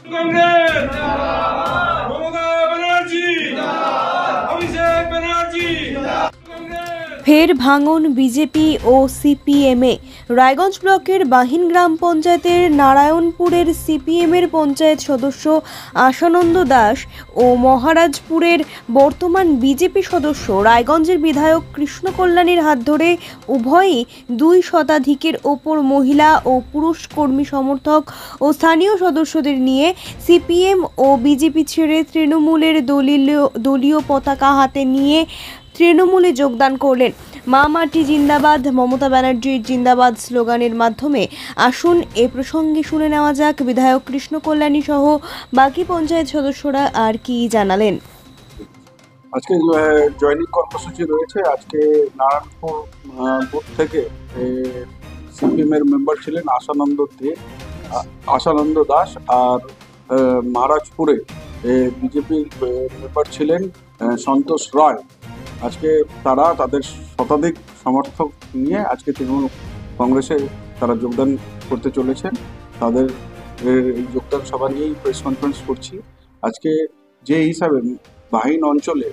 कांग्रेस ममता बनर्जी अभिषेक बनर्जी। ফের ভাঙন বিজেপি ও সিপিএমে। রায়গঞ্জ ব্লকের বাহিন গ্রাম পঞ্চায়েতের নারায়ণপুরের সিপিএমের পঞ্চায়েত সদস্য আশানন্দ দাস ও মহারাজপুরের বর্তমান বিজেপি সদস্য রায়গঞ্জের বিধায়ক কৃষ্ণ কল্যাণীর হাত ধরে উভয়ই 2 শতাধিকের ওপর মহিলা ও পুরুষ কর্মী সমর্থক ও স্থানীয় সদস্যদের নিয়ে সিপিএম ও বিজেপি ছেড়ে তৃণমূলের দলীয় পতাকা হাতে নিয়ে তৃণমূলে যোগদান করলেন। মা মাটি জিন্দাবাদ, মমতা ব্যানার্জির জিন্দাবাদ স্লোগানের মাধ্যমে। আসুন এ প্রসঙ্গে শুনে নেওয়া যাক বিধায়ক কৃষ্ণ কল্যাণী সহ বাকি পঞ্চায়েত সদস্যরা আর কি জানালেন। আজকে জয়নিং কর্মসূচি রয়েছে। আজকে নারায়ণপুর বুথ থেকে সিপিএম এর মেম্বার ছিলেন আশানন্দ দাস, আর মহারাজপুরে বিজেপির মেম্বার ছিলেন সন্তোষ রায়। আজকে তারা তাদের শতাধিক সমর্থক নিয়ে আজকে তৃণমূল কংগ্রেসে তারা যোগদান করতে চলেছেন। তাদের যোগদান সভা নিয়েই প্রেস কনফারেন্স করছি। আজকে যে হিসাবে বাহিন অঞ্চলে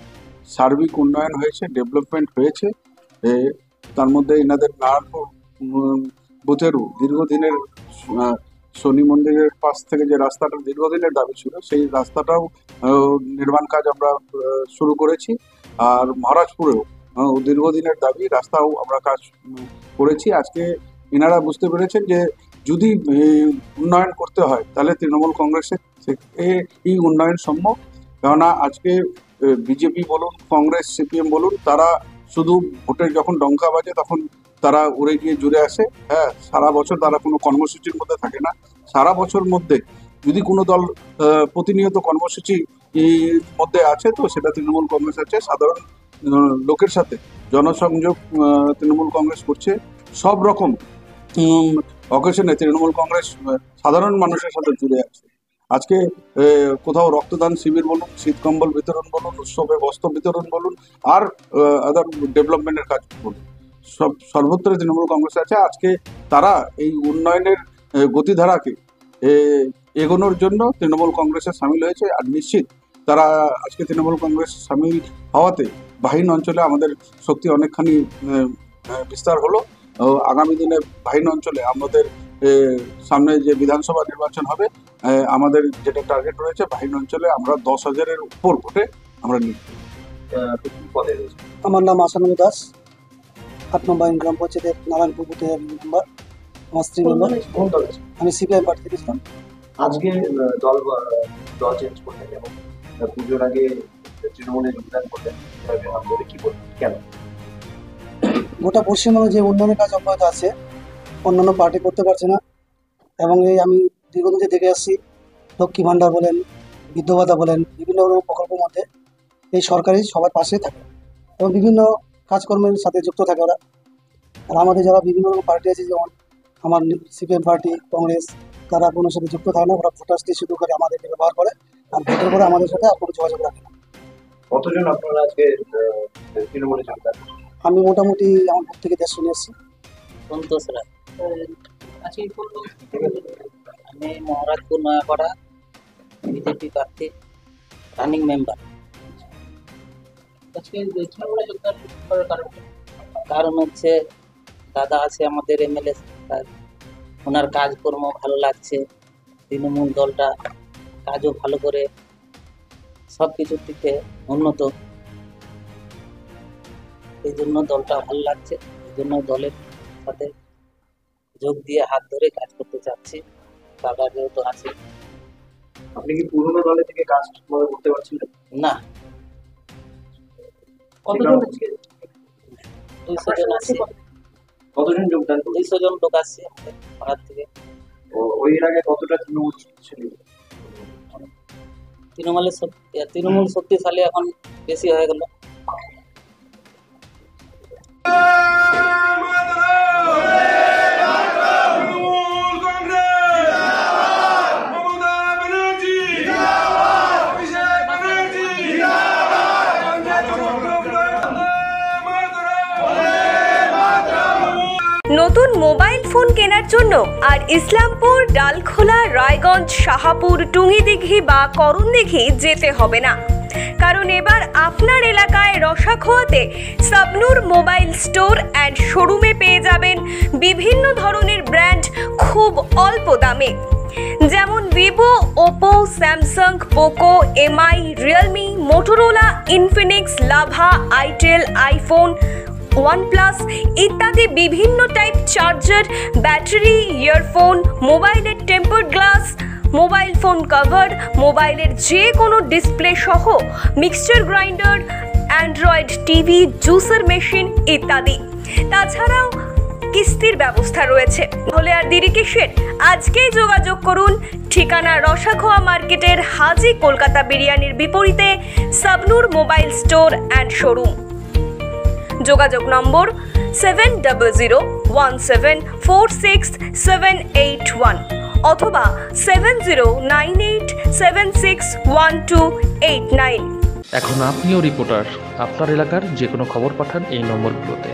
সার্বিক উন্নয়ন হয়েছে, ডেভেলপমেন্ট হয়েছে, তার মধ্যে এনাদের নারায়ণপুর বুথেরও দীর্ঘদিনের শনি মন্দিরের পাশ থেকে যে রাস্তাটা দীর্ঘদিনের দাবি ছিল, সেই রাস্তাটাও নির্মাণ কাজ আমরা শুরু করেছি। আর মহারাজপুরেও দীর্ঘদিনের দাবি রাস্তাও আমরা কাজ করেছি। আজকে এনারা বুঝতে পেরেছেন যে যদি উন্নয়ন করতে হয় তাহলে তৃণমূল কংগ্রেসের এই উন্নয়ন সম্ভব। কেননা আজকে বিজেপি বলুন, কংগ্রেস, সিপিএম বলুন, তারা শুধু ভোটের যখন ডঙ্কা বাজে তখন তারা উড়ে গিয়ে জুড়ে আসে। হ্যাঁ, সারা বছর তারা কোনো কর্মসূচির মধ্যে থাকে না। সারা বছর মধ্যে যদি কোনো দল প্রতিনিয়ত কর্মসূচি মধ্যে আছে তো সেটা তৃণমূল কংগ্রেস আছে। সাধারণ লোকের সাথে জনসংযোগ তৃণমূল কংগ্রেস করছে। সব রকম অকেশনে তৃণমূল কংগ্রেস সাধারণ মানুষের সাথে জুড়ে আছে। আজকে কোথাও রক্তদান শিবির বলুন, শীতকম্বল বিতরণ বলুন, উৎসবে বস্ত্র বিতরণ বলুন, আর আদার ডেভেলপমেন্টের কাজ বলুন, সর্বত্র তৃণমূল কংগ্রেস আছে। আজকে তারা এই উন্নয়নের গতিধারাকে এগোনোর জন্য তৃণমূল কংগ্রেসে সামিল হয়েছে। আর নিশ্চিত তারা আজকে তৃণমূল কংগ্রেস সামিল হওয়াতে বাহিন অঞ্চলে আমাদের শক্তি অনেকখানি বিস্তার হলো। আগামী দিনে বাহিন অঞ্চলে আমাদের সামনে যে বিধানসভা নির্বাচন হবে, আমাদের যেটা টার্গেট রয়েছে বাহিন অঞ্চলে আমরা 10,000-এর উপর ভোটে আমরা নিই। আমার নাম আশানন্দ দাস, 8 নম্বর গ্রাম পঞ্চায়েতের নারায়ণপুর বুথের মেম্বার। আমার স্ত্রী মেম্বার। আমি সিপিআই পার্টি থেকে ছিলাম। আজকে দল চেঞ্জ করলেন এবং পুজোর আগে তৃণমূলে যোগদান করলেন, কি বলবেন, কেন? গোটা পশ্চিমবঙ্গে যে উন্নয়নের কাজ অব্যাহত আছে, অন্যান্য পার্টি করতে পারছে না। এবং এই আমি দীর্ঘদিন দেখে আসছি, লক্ষ্মী ভাণ্ডার বলেন, বৃদ্ধ ভাতা বলেন, বিভিন্ন রকম প্রকল্পের মধ্যে এই সরকারি সবার পাশে থাকে এবং বিভিন্ন কাজকর্মের সাথে যুক্ত থাকে ওরা। আর আমাদের যারা বিভিন্ন রকম পার্টি আছে, যেমন আমার সিপিএম পার্টি, কংগ্রেস, তারা কোনো সাথে যুক্ত থাকে না। ওরা ভোটার্সটি শুধু করে আমাদেরকে ব্যবহার করে, আর ভোটের পরে আমাদের সাথে আর কোনো যোগাযোগ রাখে না। কতজন আপনারা আজকে তৃণমূলে যোগদান? আমি মোটামুটি আমার ভোট থেকে 150 নিয়ে এসেছি। সন্তোষ রায়। আমি মহারাজপুর নয়াপাড়া বিজেপি প্রার্থী, রানিং মেম্বার। আজকে তৃণমূলে যোগদান করার কারণ হচ্ছে দাদা আছে আমাদের এমএলএ, ওনার কাজকর্ম ভালো লাগছে। তৃণমূল দলটা কাজও ভালো করে, সব কিছুর দিকে উন্নত, এই জন্য দলটা ভালো লাগছে। এই জন্য দলের সাথে যোগ দিয়ে হাত ধরে কাজ করতে চাচ্ছি। দাদা যেহেতু আছে। আপনি কি পুরোনো দলে থেকে কাজ করতে পারছেন না? কতজন 200 জন আছে। কতজন যোগদান? 200 জন লোক আসছে আমাদের পাড়ার থেকে। ওই আগে কতটা তৃণমূল ছিল? তৃণমূল শক্তিশালী এখন বেশি হয়ে গেল। নতুন মোবাইল ফোন কেনার জন্য আর ইসলামপুর, ডালখোলা, রায়গঞ্জ, শাহাপুর, টুঙ্গিদিঘি বা করণদিঘি যেতে হবে না, কারণ এবার আপনার এলাকায় রসাখোয়াতে সাবনুর মোবাইল স্টোর অ্যান্ড শোরুমে পেয়ে যাবেন বিভিন্ন ধরনের ব্র্যান্ড খুব অল্প দামে, যেমন Vivo, Oppo, Samsung, Poco, MI, Realme, Motorola, Infinix, lava, itel, iPhone, OnePlus ইত্যাদি বিভিন্ন টাইপ চার্জার, ব্যাটারি, ইয়ারফোন, মোবাইলের tempered glass, mobile phone cover, মোবাইলের যে কোনো ডিসপ্লে সহ mixture grinder, Android TV, juicer machine ইত্যাদি। তাছাড়াও কিস্তির ব্যবস্থা রয়েছে। তাহলে আর দেরি কিসের? আজকেই যোগাযোগ করুন। ঠিকানা রসাখোয়া মার্কেটের হাজি কলকাতা বিরিয়ানির বিপরীতে Sabnur mobile store and showroom. যোগাযোগ নম্বর 7017467781 অথবা 7098761289। এখন আপনিও রিপোর্টার, আপনার এলাকার যে কোনো খবর পাঠান এই নম্বরগুলোতে।